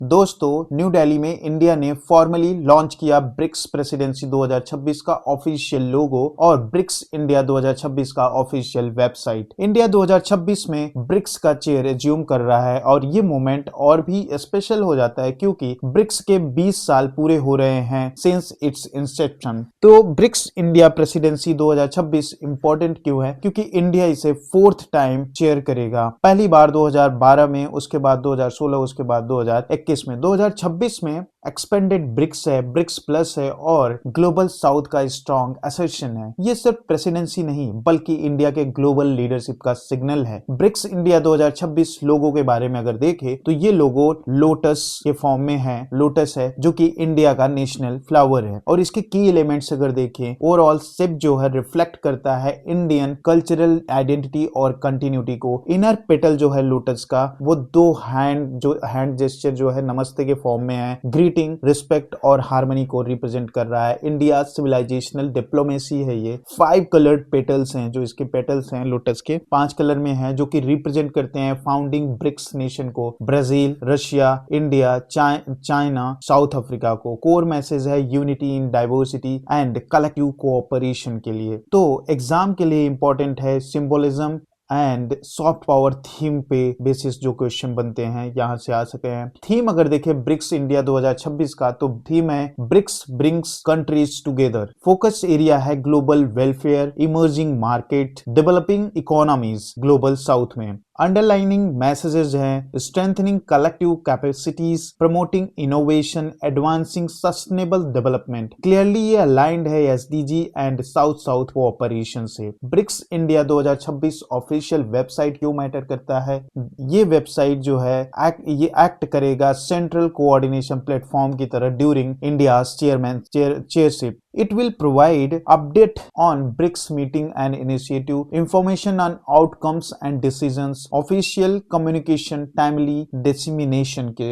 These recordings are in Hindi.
दोस्तों, न्यू दिल्ली में इंडिया ने फॉर्मली लॉन्च किया ब्रिक्स प्रेसिडेंसी 2026 का ऑफिशियल लोगो और ब्रिक्स इंडिया 2026 का ऑफिशियल वेबसाइट। इंडिया 2026 में ब्रिक्स का चेयर एज्यूम कर रहा है और ये मोमेंट और भी स्पेशल हो जाता है क्योंकि ब्रिक्स के 20 साल पूरे हो रहे हैं सिंस इट्स इंसेप्शन। तो ब्रिक्स इंडिया प्रेसिडेंसी 2026 इंपॉर्टेंट क्यों है? क्योंकि इंडिया इसे 4th टाइम चेयर करेगा। पहली बार 2012 में, उसके बाद 2016, उसके बाद 2021 में। 2026 में एक्सपेंडेड ब्रिक्स है, ब्रिक्स प्लस है और ग्लोबल साउथ का स्ट्रॉन्ग एसोसिएशन है। ये सिर्फ प्रेसिडेंसी नहीं बल्कि इंडिया के ग्लोबल लीडरशिप का सिग्नल है। ब्रिक्स इंडिया 2026 लोगो के बारे में अगर देखें तो ये लोगो लोटस के फॉर्म में है। लोटस है जो कि इंडिया का नेशनल फ्लावर है और इसके की एलिमेंट्स अगर देखें, ओवरऑल शिप जो है रिफ्लेक्ट करता है इंडियन कल्चरल आइडेंटिटी और कंटिन्यूटी को। इनर पेटल जो है लोटस का वो दो हैंड जेस्चर जो है नमस्ते के फॉर्म में है। ग्रीटिंग, रिस्पेक्ट और हार्मनी को रिप्रेजेंट कर रहा है। इंडिया सिविलाइजेशनल डिप्लोमेसी है ये। 5 कलर्ड पेटल्स हैं, जो इसके पेटल्स हैं लोटस के 5 कलर में हैं, जो कि रिप्रेजेंट करते हैं फाउंडिंग ब्रिक्स नेशन को, Brazil, Russia, India, China, south Africa को। कोर मैसेज है unity in diversity and collective cooperation के लिए। तो एग्जाम के लिए इंपॉर्टेंट है symbolism and soft power theme पे बेसिस जो क्वेश्चन बनते हैं यहां से आ सकते हैं। थीम अगर देखें ब्रिक्स इंडिया 2026 का तो थीम है BRICS brings countries together. Focus area है global welfare, emerging market, developing economies Global South में। अंडरलाइनिंग मैसेजेस हैं strengthening collective capacities, promoting innovation, advancing sustainable development. Clearly ये अलाइंड है SDG and South South cooperation से। ब्रिक्स इंडिया 2026 ऑफिशियल वेबसाइट क्यों मैटर करता है? ये वेबसाइट जो है ये एक्ट करेगा सेंट्रल कोऑर्डिनेशन प्लेटफॉर्म की तरह during India chairship. It will provide update on BRICS meeting and initiative, information on outcomes and decisions, official communication, timely dissemination के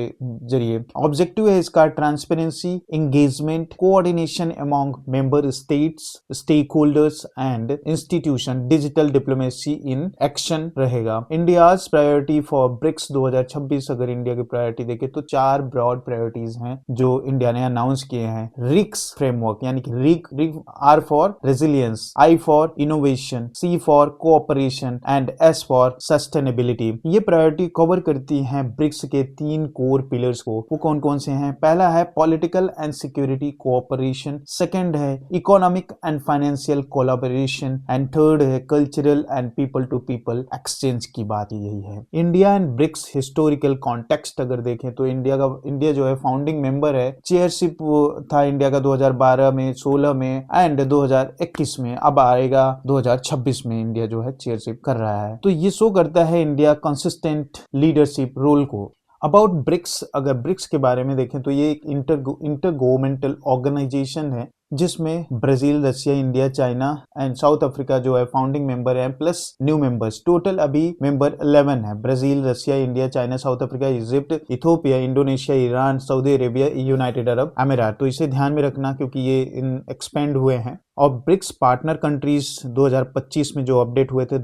जरिए। ऑब्जेक्टिव है इसका transparency, engagement, coordination among member states, stakeholders and institution, digital diplomacy in action रहेगा। India's priority for BRICS 2026 अगर इंडिया की प्रायोरिटी देखे तो 4 ब्रॉड प्रायोरिटीज हैं जो इंडिया ने अनाउंस किए हैं। रिक्स फ्रेमवर्क यानी R for resilience, I for innovation, C for cooperation and S for sustainability। ये प्रायोरिटी कवर करती हैं ब्रिक्स के 3 कोर पिलर्स को। वो कौन कौन से हैं? पहला है political and security cooperation, second है economic and financial collaboration and third है cultural and people to people exchange की बात यही है। India and BRICS historical context अगर देखें तो इंडिया जो है फाउंडिंग मेंबर है। चेयरशिप था इंडिया का 2012 में, 16 में एंड 2021 में। अब आएगा 2026 में इंडिया जो है चेयरशिप कर रहा है। तो ये शो करता है इंडिया कंसिस्टेंट लीडरशिप रोल को। अबाउट ब्रिक्स, अगर ब्रिक्स के बारे में देखें तो ये एक इंटर गवर्नमेंटल ऑर्गेनाइजेशन है जिसमें Brazil, Russia, India, China and south Africa जो है फाउंडिंग मेंबर है प्लस न्यू मेंबर्स। टोटल अभी मेंबर 11 है। Brazil, Russia, India, China, south Africa, Egypt, Ethiopia, Indonesia, Iran, Saudi Arabia, United Arab अमीरात। तो इसे ध्यान में रखना क्योंकि ये एक्सपेंड हुए हैं। और ब्रिक्स पार्टनर कंट्रीज 2025 में जो अपडेट हुए थे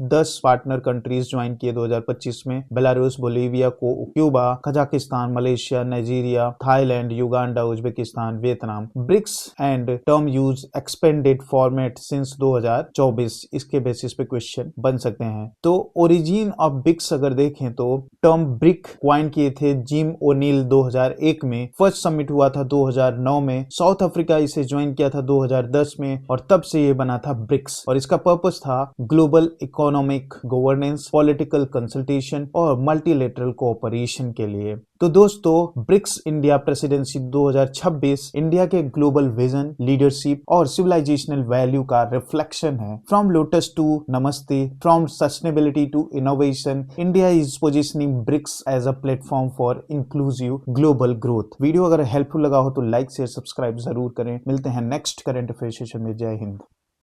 10 पार्टनर कंट्रीज ज्वाइन किए 2025 में। Belarus, Bolivia, Cuba, Kazakhstan, Malaysia, Nigeria, Thailand, Uganda, Uzbekistan, Vietnam. BRICS and term use expanded format since 2024। इसके बेसिस पे क्वेश्चन बन सकते हैं। तो ओरिजिन ऑफ ब्रिक्स अगर देखें तो टर्म ब्रिक क्वाइन किए थे जिम ओनील 2001 में। फर्स्ट समिट हुआ था 2009 में। साउथ अफ्रीका इसे ज्वाइन किया था 2010 में और तब से ये बना था ब्रिक्स। और इसका पर्पस था global economic governance, political consultation और मल्टीलेटरल कोऑपरेशन के लिए। तो दोस्तों, ब्रिक्स इंडिया प्रेसिडेंसी 2026 इंडिया के ग्लोबल विजन, लीडरशिप और सिविलाइजेशनल वैल्यू का रिफ्लेक्शन है। From lotus to namaste, from sustainability to innovation, India is positioning BRICS as a platform for inclusive global growth. Video अगर हेल्पफुल लगा हो तो लाइक शेयर सब्सक्राइब जरूर करें। मिलते हैं नेक्स्ट करंट अफेयर सेशन में। जय हिंद।